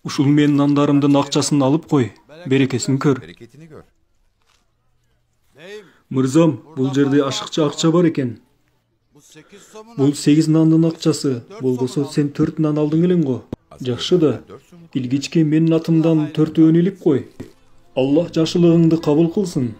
Ушул менин нандарымдын акчасын алып кой, берекесин көр. Мырзам, бул жерде ашыкча акча бар экен. Бул 8 нандын акчасы, болбосо сен 4 нан алдың элең го. Жакшы да, илгичке менин атымдан 4-өн илип кой. Аллах жакшылыгыңды кабыл кылсын.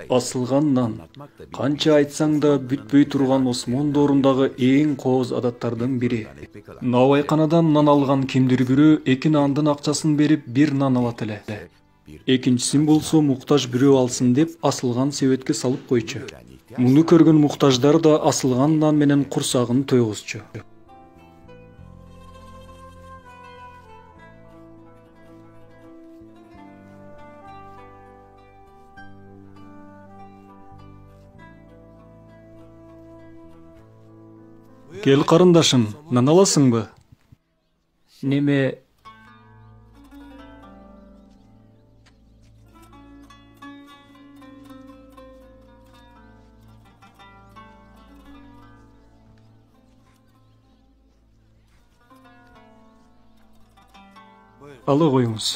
Асылган нан. Канча айтсаң да бүтпөй турган Осмондорундагы эң кооз адаттардын бири. Навайканадан нан алган кимдир бирөө 2 нандын акчасын берип 1 нан алат эле. Экинчисин болсо муктаж бирөө алсын деп асылган себетке салып койчу. Муну көргөн муктаждар да асылган нан менен курсагын тойгузчу. Кел карындашым, нан аласыңбы? Неме? Ала коюңуз.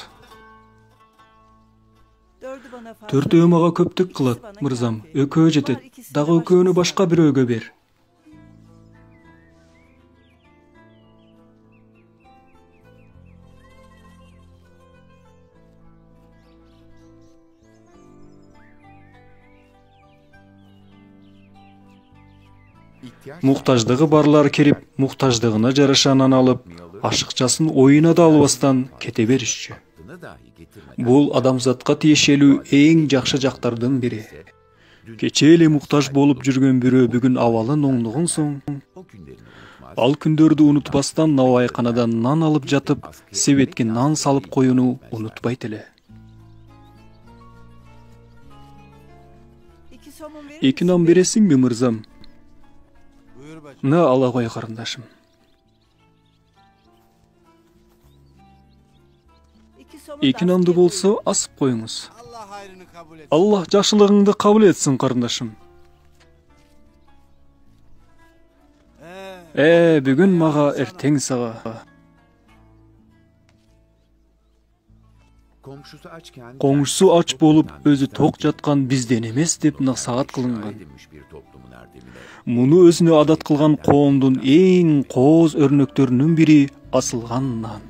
4 мага көптүк кылат, мырзам. Экөө жетет. Дагы экөөнү башка бирөөгө бер. Муктаждыгы барлар кирип, муктаждыгына жараша нан алып, ашыкчасын оюна да албастан кете беришчү. Бул адамзатка тиешелүү эң жакшы жактардын бири. Кечээ эле муктаж болуп жүргөн бирөө бүгүн абалын оңдогон соң, ал күндөрдү унутпастан навайканадан нан алып жатып, себетке нан салып коюуну унутпайт эле. 2 нан бересиңби, мырзам? На, ала кой карындашым. 2 нанды болсо асып коюңуз. Аллах жакшылыгыңды кабыл этсин, карындашым. Бүгүн мага, эртең сага. Коңшусу ач болуп, өзү ток жаткан бизден эмес деп насаат кылынган. Муну өзүнө адат кылган коомдун эң кооз өрнөктөрүнүн бири асылган нан.